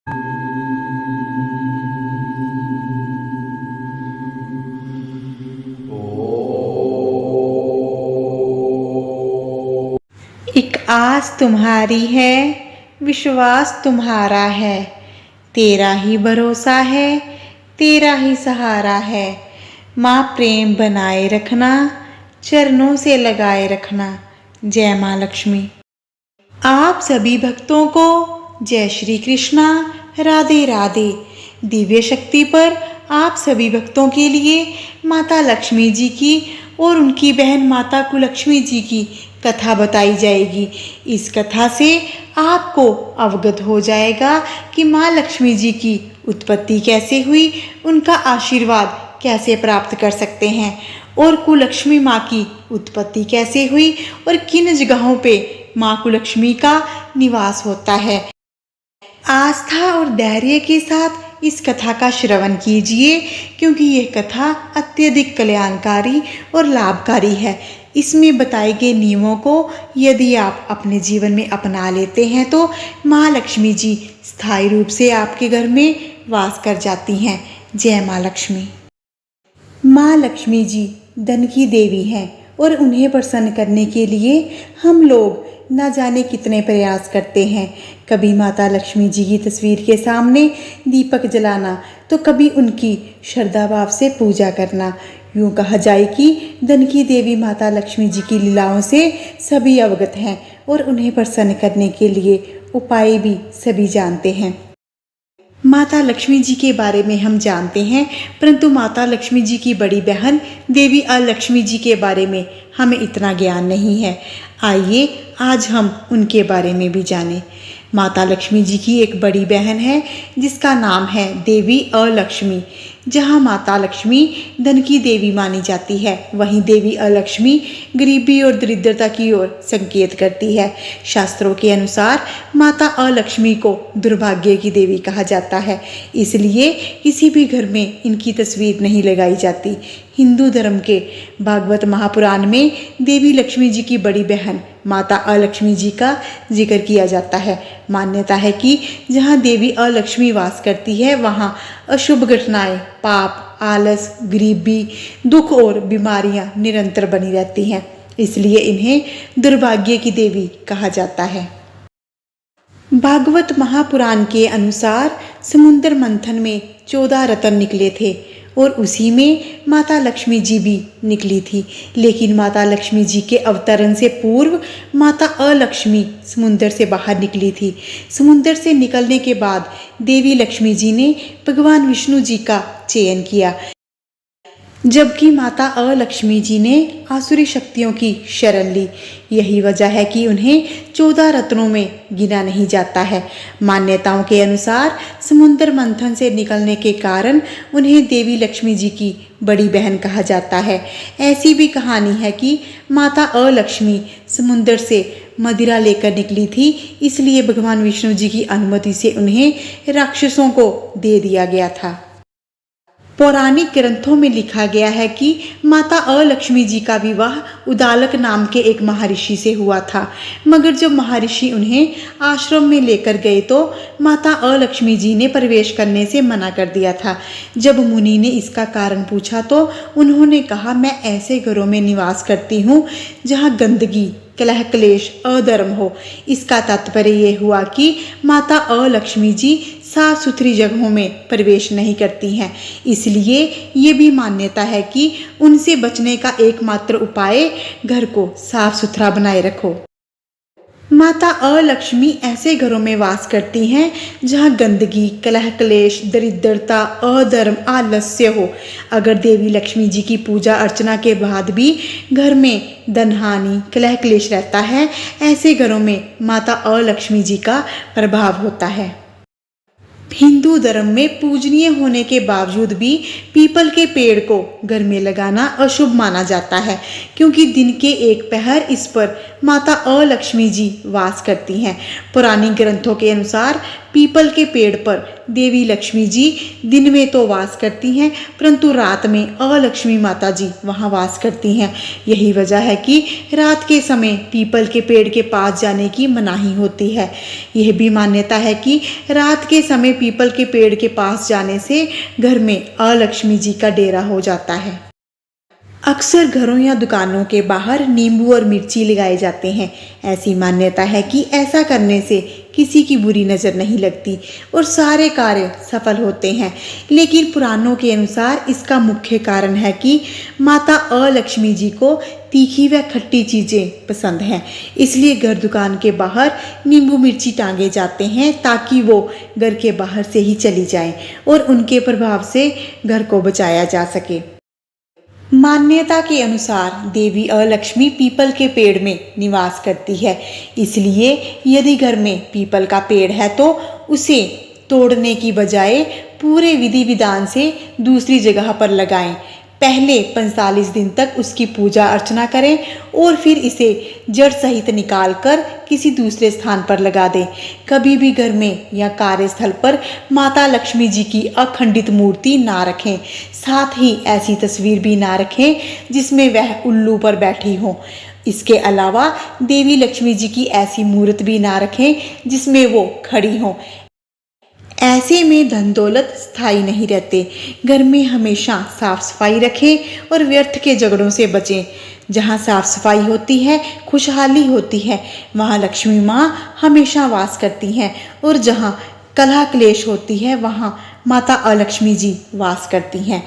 एक आस तुम्हारी है, विश्वास तुम्हारा है, तेरा ही भरोसा है, तेरा ही सहारा है। माँ प्रेम बनाए रखना, चरणों से लगाए रखना। जय माँ लक्ष्मी। आप सभी भक्तों को जय श्री कृष्णा, राधे राधे। दिव्य शक्ति पर आप सभी भक्तों के लिए माता लक्ष्मी जी की और उनकी बहन माता कुलक्ष्मी जी की कथा बताई जाएगी। इस कथा से आपको अवगत हो जाएगा कि माँ लक्ष्मी जी की उत्पत्ति कैसे हुई, उनका आशीर्वाद कैसे प्राप्त कर सकते हैं और कुलक्ष्मी माँ की उत्पत्ति कैसे हुई और किन जगहों पे माँ कुलक्ष्मी का निवास होता है। आस्था और धैर्य के साथ इस कथा का श्रवण कीजिए, क्योंकि यह कथा अत्यधिक कल्याणकारी और लाभकारी है। इसमें बताए गए नियमों को यदि आप अपने जीवन में अपना लेते हैं तो माँ लक्ष्मी जी स्थायी रूप से आपके घर में वास कर जाती हैं। जय माँ लक्ष्मी। माँ लक्ष्मी जी धन की देवी हैं और उन्हें प्रसन्न करने के लिए हम लोग न जाने कितने प्रयास करते हैं। कभी माता लक्ष्मी जी की तस्वीर के सामने दीपक जलाना, तो कभी उनकी श्रद्धा भाव से पूजा करना। यूँ कहा जाए कि धन की देवी माता लक्ष्मी जी की लीलाओं से सभी अवगत हैं और उन्हें प्रसन्न करने के लिए उपाय भी सभी जानते हैं। माता लक्ष्मी जी के बारे में हम जानते हैं, परंतु माता लक्ष्मी जी की बड़ी बहन देवी अलक्ष्मी जी के बारे में हमें इतना ज्ञान नहीं है। आइए आज हम उनके बारे में भी जानें। माता लक्ष्मी जी की एक बड़ी बहन है जिसका नाम है देवी अलक्ष्मी। जहाँ माता लक्ष्मी धन की देवी मानी जाती है, वहीं देवी अलक्ष्मी गरीबी और दरिद्रता की ओर संकेत करती है। शास्त्रों के अनुसार माता अलक्ष्मी को दुर्भाग्य की देवी कहा जाता है, इसलिए किसी भी घर में इनकी तस्वीर नहीं लगाई जाती। हिंदू धर्म के भागवत महापुराण में देवी लक्ष्मी जी की बड़ी बहन माता अलक्ष्मी जी का जिक्र किया जाता है। मान्यता है कि जहाँ देवी अलक्ष्मी वास करती है वहाँ अशुभ घटनाएं, पाप, आलस, गरीबी, दुख और बीमारियां निरंतर बनी रहती हैं, इसलिए इन्हें दुर्भाग्य की देवी कहा जाता है। भागवत महापुराण के अनुसार समुद्र मंथन में 14 रत्न निकले थे और उसी में माता लक्ष्मी जी भी निकली थी। लेकिन माता लक्ष्मी जी के अवतरण से पूर्व माता अलक्ष्मी समुद्र से बाहर निकली थी। समुद्र से निकलने के बाद देवी लक्ष्मी जी ने भगवान विष्णु जी का चयन किया, जबकि माता अलक्ष्मी जी ने आसुरी शक्तियों की शरण ली। यही वजह है कि उन्हें 14 रत्नों में गिना नहीं जाता है। मान्यताओं के अनुसार समुद्र मंथन से निकलने के कारण उन्हें देवी लक्ष्मी जी की बड़ी बहन कहा जाता है। ऐसी भी कहानी है कि माता अलक्ष्मी समुद्र से मदिरा लेकर निकली थी, इसलिए भगवान विष्णु जी की अनुमति से उन्हें राक्षसों को दे दिया गया था। पौराणिक ग्रंथों में लिखा गया है कि माता अलक्ष्मी जी का विवाह उदालक नाम के एक महर्षि से हुआ था, मगर जब महर्षि उन्हें आश्रम में लेकर गए तो माता अलक्ष्मी जी ने प्रवेश करने से मना कर दिया था। जब मुनि ने इसका कारण पूछा तो उन्होंने कहा, मैं ऐसे घरों में निवास करती हूँ जहाँ गंदगी, कलह क्लेश, अधर्म हो। इसका तात्पर्य ये हुआ कि माता अलक्ष्मी जी साफ सुथरी जगहों में प्रवेश नहीं करती हैं, इसलिए ये भी मान्यता है कि उनसे बचने का एकमात्र उपाय घर को साफ सुथरा बनाए रखो। माता अलक्ष्मी ऐसे घरों में वास करती हैं जहाँ गंदगी, कलह क्लेश, दरिद्रता, अधर्म, आलस्य हो। अगर देवी लक्ष्मी जी की पूजा अर्चना के बाद भी घर में धनहानि, कलह क्लेश रहता है, ऐसे घरों में माता अलक्ष्मी जी का प्रभाव होता है। हिंदू धर्म में पूजनीय होने के बावजूद भी पीपल के पेड़ को घर में लगाना अशुभ माना जाता है, क्योंकि दिन के एक पहर इस पर माता अलक्ष्मी जी वास करती हैं। पुरानी ग्रंथों के अनुसार पीपल के पेड़ पर देवी लक्ष्मी जी दिन में तो वास करती हैं, परंतु रात में अलक्ष्मी माता जी वहाँ वास करती हैं। यही वजह है कि रात के समय पीपल के पेड़ के पास जाने की मनाही होती है। यह भी मान्यता है कि रात के समय पीपल के पेड़ के पास जाने से घर में अलक्ष्मी जी का डेरा हो जाता है। अक्सर घरों या दुकानों के बाहर नींबू और मिर्ची लगाए जाते हैं। ऐसी मान्यता है कि ऐसा करने से किसी की बुरी नज़र नहीं लगती और सारे कार्य सफल होते हैं। लेकिन पुराणों के अनुसार इसका मुख्य कारण है कि माता अलक्ष्मी जी को तीखी व खट्टी चीज़ें पसंद हैं, इसलिए घर दुकान के बाहर नींबू मिर्ची टांगे जाते हैं ताकि वो घर के बाहर से ही चली जाएं और उनके प्रभाव से घर को बचाया जा सके। मान्यता के अनुसार देवी अलक्ष्मी पीपल के पेड़ में निवास करती है, इसलिए यदि घर में पीपल का पेड़ है तो उसे तोड़ने की बजाय पूरे विधि विधान से दूसरी जगह पर लगाएं। पहले 45 दिन तक उसकी पूजा अर्चना करें और फिर इसे जड़ सहित निकालकर किसी दूसरे स्थान पर लगा दें। कभी भी घर में या कार्यस्थल पर माता लक्ष्मी जी की अखंडित मूर्ति ना रखें। साथ ही ऐसी तस्वीर भी ना रखें जिसमें वह उल्लू पर बैठी हो। इसके अलावा देवी लक्ष्मी जी की ऐसी मूर्त भी ना रखें जिसमें वो खड़ी हो। ऐसे में धन दौलत स्थायी नहीं रहते। घर में हमेशा साफ सफाई रखें और व्यर्थ के झगड़ों से बचें। जहाँ साफ सफाई होती है, खुशहाली होती है, वहाँ लक्ष्मी माँ हमेशा वास करती हैं और जहाँ कलह क्लेश होती है, वहाँ माता अलक्ष्मी जी वास करती हैं।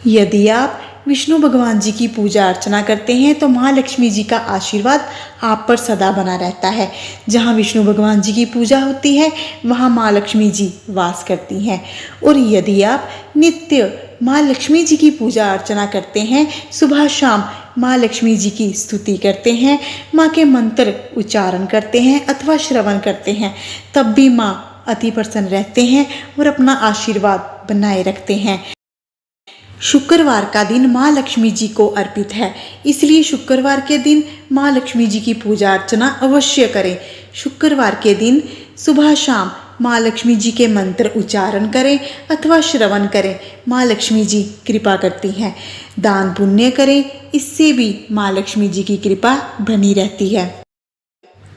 यदि आप विष्णु भगवान जी की पूजा अर्चना करते हैं तो माँ लक्ष्मी जी का आशीर्वाद आप पर सदा बना रहता है। जहाँ विष्णु भगवान जी की पूजा होती है वहाँ माँ लक्ष्मी जी वास करती हैं। और यदि आप नित्य माँ लक्ष्मी जी की पूजा अर्चना करते हैं, सुबह शाम माँ लक्ष्मी जी की स्तुति करते हैं, माँ के मंत्र उच्चारण करते हैं अथवा श्रवण करते हैं, तब भी माँ अति प्रसन्न रहते हैं और अपना आशीर्वाद बनाए रखते हैं। शुक्रवार का दिन माँ लक्ष्मी जी को अर्पित है, इसलिए शुक्रवार के दिन माँ लक्ष्मी जी की पूजा अर्चना अवश्य करें। शुक्रवार के दिन सुबह शाम माँ लक्ष्मी जी के मंत्र उच्चारण करें अथवा श्रवण करें। माँ लक्ष्मी जी कृपा करती हैं। दान पुण्य करें, इससे भी माँ लक्ष्मी जी की कृपा बनी रहती है।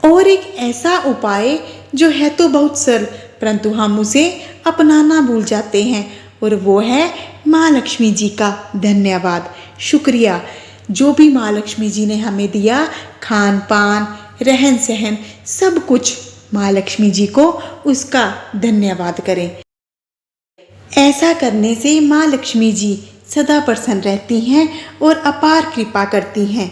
और एक ऐसा उपाय जो है तो बहुत सरल, परंतु हम उसे अपनाना भूल जाते हैं, और वो है माँ लक्ष्मी जी का धन्यवाद, शुक्रिया। जो भी माँ लक्ष्मी जी ने हमें दिया, खान पान, रहन सहन, सब कुछ माँ लक्ष्मी जी को उसका धन्यवाद करें। ऐसा करने से माँ लक्ष्मी जी सदा प्रसन्न रहती हैं और अपार कृपा करती हैं।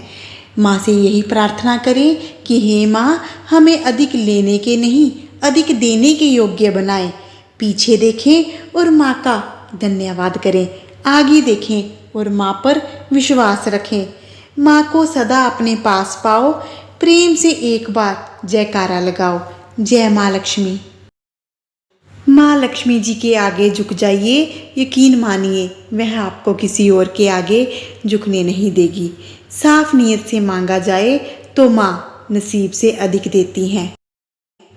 माँ से यही प्रार्थना करें कि हे माँ, हमें अधिक लेने के नहीं, अधिक देने के योग्य बनाएं। पीछे देखें और माँ का धन्यवाद करें, आगे देखें और माँ पर विश्वास रखें। माँ को सदा अपने पास पाओ, प्रेम से एक बार जयकारा लगाओ, जय माँ लक्ष्मी। माँ लक्ष्मी जी के आगे झुक जाइए, यकीन मानिए वह आपको किसी और के आगे झुकने नहीं देगी। साफ नीयत से मांगा जाए तो माँ नसीब से अधिक देती हैं।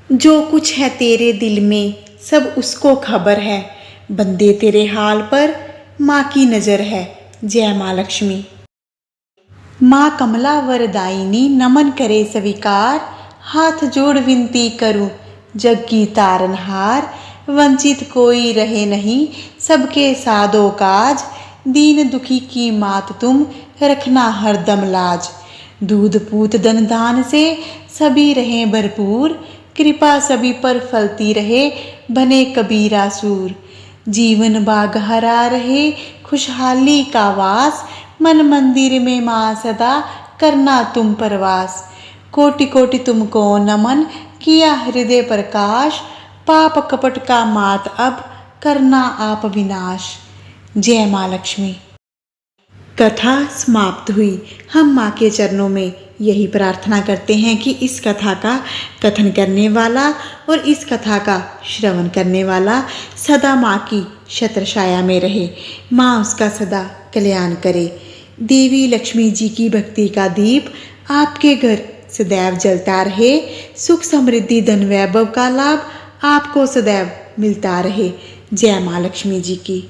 जो कुछ है तेरे दिल में सब उसको खबर है, बंदे तेरे हाल पर माँ की नज़र है, जय माँ लक्ष्मी। माँ कमला वरदायिनी नमन करे स्वीकार, हाथ जोड़ विनती करूं जग की तारनहार। वंचित कोई रहे नहीं सबके सादो काज, दीन दुखी की मात तुम रखना हरदम लाज। दूध पूत धन दान से सभी रहें भरपूर, कृपा सभी पर फलती रहे बने कबीरा सूर। जीवन बाग हरा रहे खुशहाली का वास, मन मंदिर में माँ सदा करना तुम परवास। कोटि कोटि तुमको नमन किया हृदय प्रकाश, पाप कपट का मात अब करना आप विनाश, जय माँ लक्ष्मी। कथा समाप्त हुई। हम माँ के चरणों में यही प्रार्थना करते हैं कि इस कथा का कथन करने वाला और इस कथा का श्रवण करने वाला सदा माँ की छत्र छाया में रहे, माँ उसका सदा कल्याण करे। देवी लक्ष्मी जी की भक्ति का दीप आपके घर सदैव जलता रहे, सुख समृद्धि धन वैभव का लाभ आपको सदैव मिलता रहे। जय माँ लक्ष्मी जी की।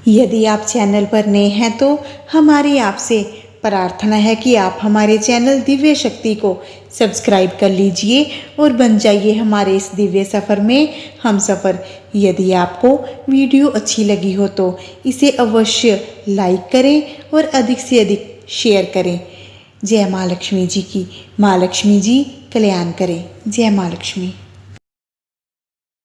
यदि आप चैनल पर नए हैं तो हमारी आपसे प्रार्थना है कि आप हमारे चैनल दिव्य शक्ति को सब्सक्राइब कर लीजिए और बन जाइए हमारे इस दिव्य सफ़र में हम सफ़र। यदि आपको वीडियो अच्छी लगी हो तो इसे अवश्य लाइक करें और अधिक से अधिक शेयर करें। जय माँ लक्ष्मी जी की। माँ लक्ष्मी जी कल्याण करें। जय माँ लक्ष्मी।